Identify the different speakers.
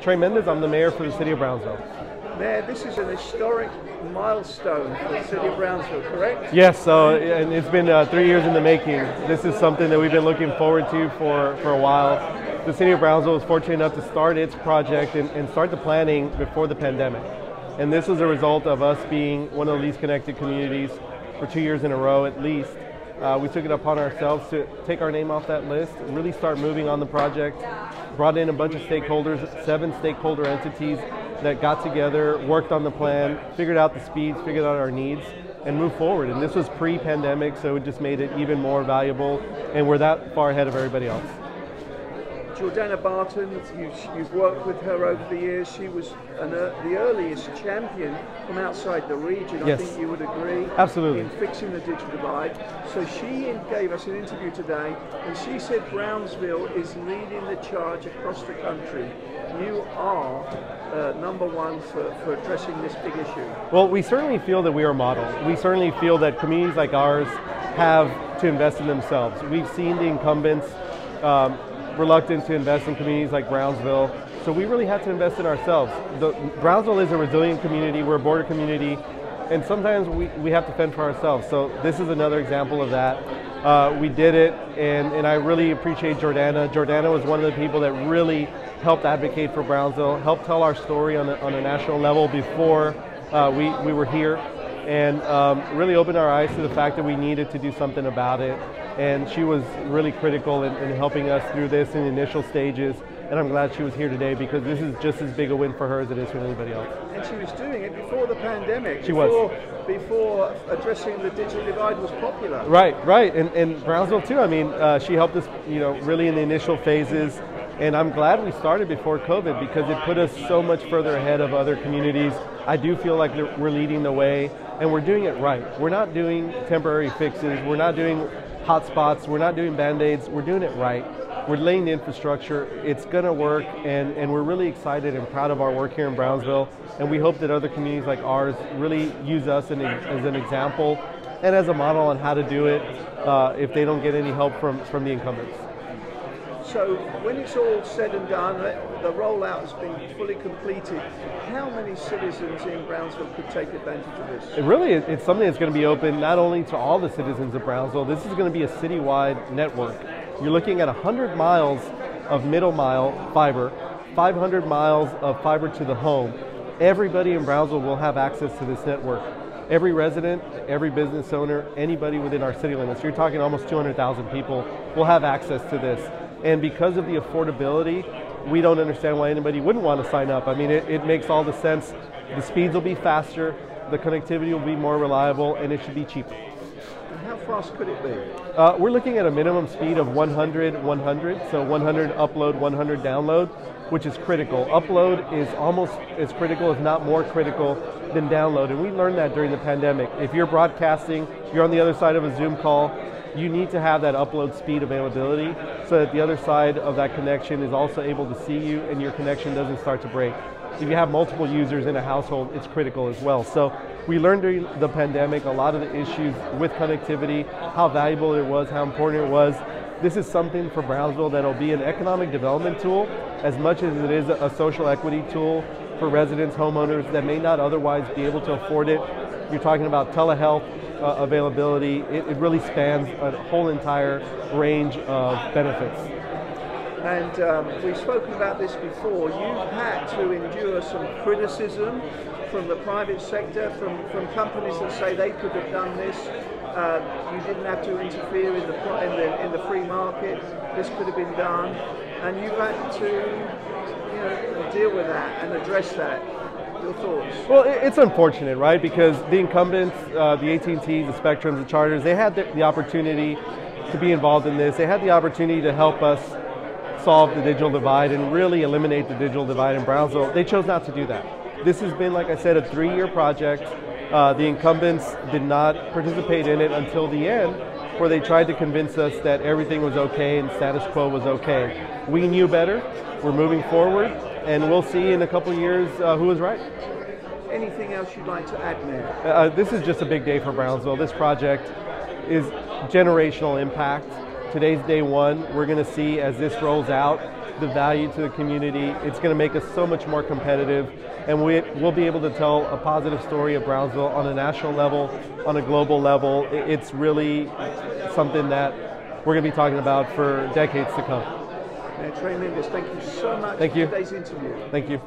Speaker 1: Trey Mendez. I'm the mayor for the city of Brownsville.
Speaker 2: Mayor, this is an historic milestone for the city of Brownsville, correct?
Speaker 1: Yes, and it's been 3 years in the making. This is something that we've been looking forward to for a while. The city of Brownsville was fortunate enough to start its project and start the planning before the pandemic. And this was a result of us being one of the least connected communities for 2 years in a row at least. We took it upon ourselves to take our name off that list, really start moving on the project, brought in a bunch of stakeholders, 7 stakeholder entities that got together, worked on the plan, figured out the speeds, figured out our needs, and moved forward. And this was pre-pandemic, so it just made it even more valuable, and we're that far ahead of everybody else.
Speaker 2: Jordana Barton, you've worked with her over the years. She was the earliest champion from outside the region,
Speaker 1: Yes.
Speaker 2: I think you would agree.
Speaker 1: Absolutely.
Speaker 2: In fixing the digital divide. So she gave us an interview today, and she said Brownsville is leading the charge across the country. You are #1 for addressing this big issue.
Speaker 1: Well, we certainly feel that we are a model. We certainly feel that communities like ours have to invest in themselves. We've seen the incumbents reluctant to invest in communities like Brownsville, so we really had to invest in ourselves. Brownsville is a resilient community, we're a border community, and sometimes we have to fend for ourselves. So this is another example of that. We did it, and I really appreciate Jordana. Jordana was one of the people that really helped advocate for Brownsville, helped tell our story on a national level before we were here, and really opened our eyes to the fact that we needed to do something about it. And she was really critical in helping us through this in the initial stages. And I'm glad she was here today because this is just as big a win for her as it is for anybody else.
Speaker 2: And she was doing it before the pandemic.
Speaker 1: She was.
Speaker 2: Before addressing the digital divide was popular.
Speaker 1: Right. And Brownsville too. I mean, she helped us, really in the initial phases. And I'm glad we started before COVID because it put us so much further ahead of other communities. I do feel like we're leading the way and we're doing it right. We're not doing temporary fixes. We're not doing hotspots. We're not doing Band-Aids. We're doing it right. We're laying the infrastructure. It's going to work, and we're really excited and proud of our work here in Brownsville. And we hope that other communities like ours really use us as an example and as a model on how to do it if they don't get any help from the incumbents.
Speaker 2: So when it's all said and done, the rollout has been fully completed, how many citizens in Brownsville could take advantage of this?
Speaker 1: It's something that's going to be open not only to all the citizens of Brownsville, this is going to be a citywide network. You're looking at 100 miles of middle mile fiber, 500 miles of fiber to the home. Everybody in Brownsville will have access to this network. Every resident, every business owner, anybody within our city limits, you're talking almost 200,000 people, will have access to this. And because of the affordability, we don't understand why anybody wouldn't want to sign up. I mean, it makes all the sense. The speeds will be faster, the connectivity will be more reliable, and it should be cheaper.
Speaker 2: And how fast could it be?
Speaker 1: We're looking at a minimum speed of 100, so 100 upload, 100 download, which is critical. Upload is almost as critical, if not more critical, than download. And we learned that during the pandemic. If you're broadcasting, you're on the other side of a Zoom call, you need to have that upload speed availability so that the other side of that connection is also able to see you and your connection doesn't start to break. If you have multiple users in a household, it's critical as well. So we learned during the pandemic a lot of the issues with connectivity, how valuable it was, how important it was. This is something for Brownsville that'll be an economic development tool as much as it is a social equity tool for residents, homeowners that may not otherwise be able to afford it. You're talking about telehealth availability. It really spans a whole entire range of benefits.
Speaker 2: And we've spoken about this before. You've had to endure some criticism from the private sector, from companies that say they could have done this. You didn't have to interfere in the free market. This could have been done, and you've had to deal with that and address that. Your thoughts?
Speaker 1: Well, it's unfortunate, right? Because the incumbents, the AT&Ts, the Spectrums, the Charters, they had the opportunity to be involved in this. They had the opportunity to help us solve the digital divide and really eliminate the digital divide in Brownsville. They chose not to do that. This has been, like I said, a 3-year project. The incumbents did not participate in it until the end, where they tried to convince us that everything was okay and status quo was okay. We knew better. We're moving forward, and we'll see in a couple of years who was right.
Speaker 2: Anything else you'd like to add, Mayor?
Speaker 1: This is just a big day for Brownsville. This project is generational impact. Today's day one. We're going to see as this rolls out the value to the community. It's going to make us so much more competitive, and we'll be able to tell a positive story of Brownsville on a national level, on a global level. It's really something that we're going to be talking about for decades to come.
Speaker 2: Trey Mendez, thank you so much
Speaker 1: for
Speaker 2: today's interview.
Speaker 1: Thank you.